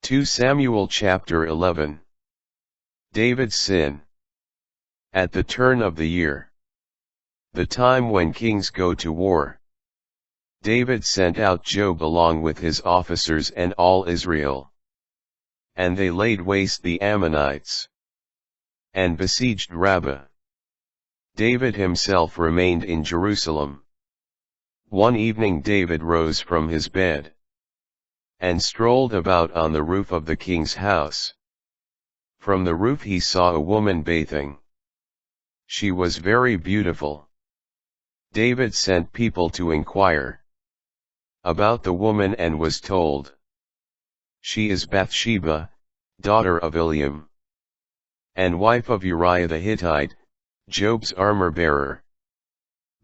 2 Samuel chapter 11. David's sin. At the turn of the year, the time when kings go to war, David sent out Joab along with his officers and all Israel. And they laid waste the Ammonites, and besieged Rabbah. David himself remained in Jerusalem. One evening David rose from his bed, and strolled about on the roof of the king's house. From the roof he saw a woman bathing. She was very beautiful. David sent people to inquire about the woman and was told, "She is Bathsheba, daughter of Eliam, and wife of Uriah the Hittite, Joab's armor-bearer."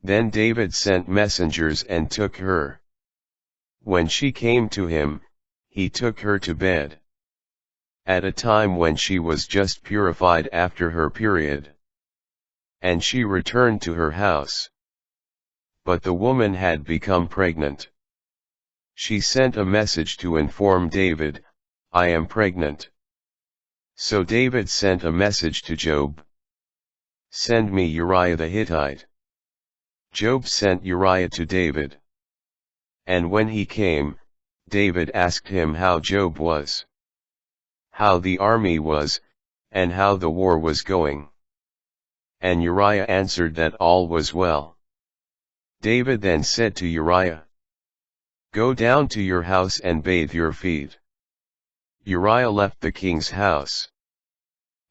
Then David sent messengers and took her. When she came to him, he took her to bed, at a time when she was just purified after her period. And she returned to her house. But the woman had become pregnant. She sent a message to inform David, "I am pregnant." So David sent a message to Joab, "Send me Uriah the Hittite." Joab sent Uriah to David. And when he came, David asked him how Joab was, how the army was, and how the war was going. And Uriah answered that all was well. David then said to Uriah, "Go down to your house and bathe your feet." Uriah left the king's house,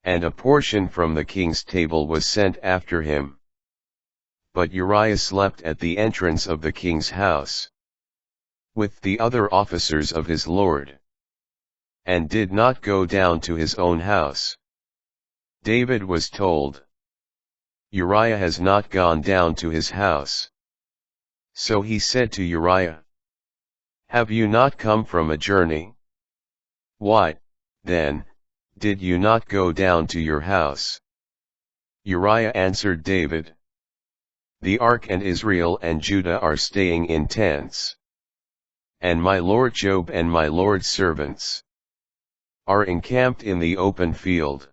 and a portion from the king's table was sent after him. But Uriah slept at the entrance of the king's house, with the other officers of his lord, and did not go down to his own house. David was told, "Uriah has not gone down to his house." So he said to Uriah, "Have you not come from a journey? Why, then, did you not go down to your house?" Uriah answered David, "The ark and Israel and Judah are staying in tents, and my lord Joab and my lord's servants are encamped in the open field.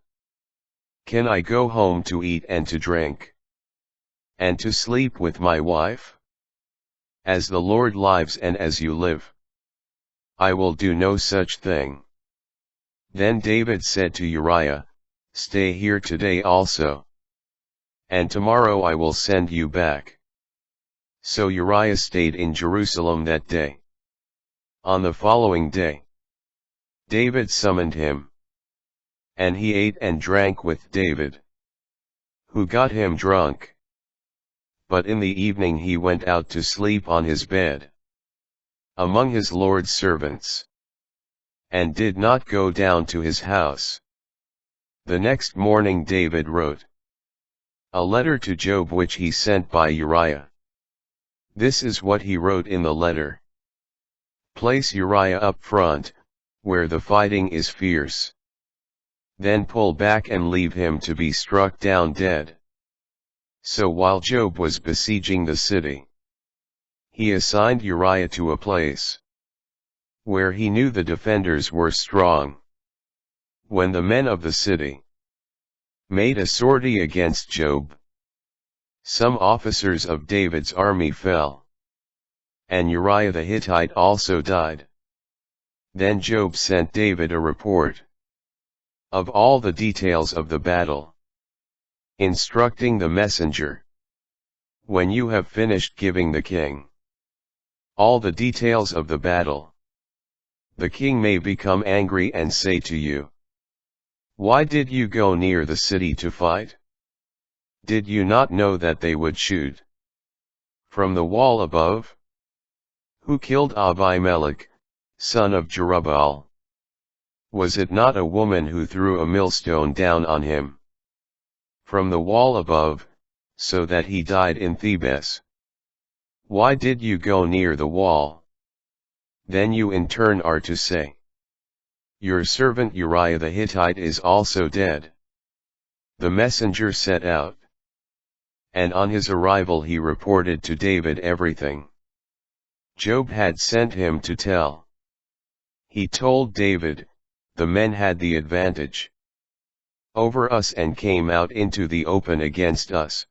Can I go home to eat and to drink, and to sleep with my wife? As the Lord lives and as you live, I will do no such thing." Then David said to Uriah, "Stay here today also, and tomorrow I will send you back." So Uriah stayed in Jerusalem that day. On the following day, David summoned him, and he ate and drank with David, who got him drunk. But in the evening he went out to sleep on his bed, among his lord's servants, and did not go down to his house. The next morning David wrote a letter to Joab which he sent by Uriah. This is what he wrote in the letter: "Place Uriah up front, where the fighting is fierce. Then pull back and leave him to be struck down dead." So while Joab was besieging the city, he assigned Uriah to a place where he knew the defenders were strong. When the men of the city made a sortie against Joab, some officers of David's army fell, and Uriah the Hittite also died. Then Joab sent David a report of all the details of the battle, instructing the messenger, "When you have finished giving the king all the details of the battle, the king may become angry and say to you, 'Why did you go near the city to fight? Did you not know that they would shoot from the wall above? Who killed Abimelech, son of Jerubbaal? Was it not a woman who threw a millstone down on him from the wall above, so that he died in Thebes? Why did you go near the wall?' Then you in turn are to say, 'Your servant Uriah the Hittite is also dead.'" The messenger set out, and on his arrival he reported to David everything Joab had sent him to tell. He told David, the men had the advantage over us and came out into the open against us.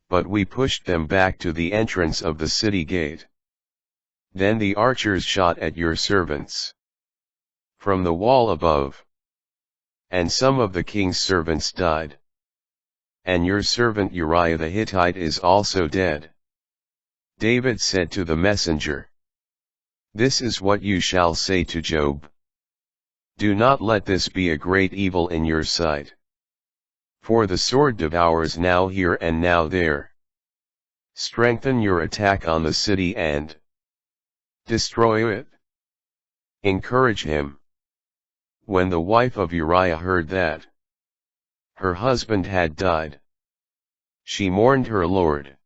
But we pushed them back to the entrance of the city gate. Then the archers shot at your servants from the wall above. And some of the king's servants died. And your servant Uriah the Hittite is also dead. David said to the messenger, "This is what you shall say to Job. Do not let this be a great evil in your sight. For the sword devours now here and now there. Strengthen your attack on the city and destroy it. Encourage him." When the wife of Uriah heard that her husband had died, she mourned her lord.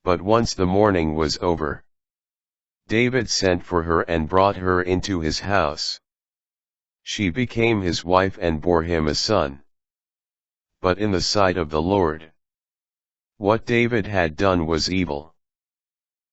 But once the mourning was over, David sent for her and brought her into his house. She became his wife and bore him a son. But in the sight of the Lord, what David had done was evil.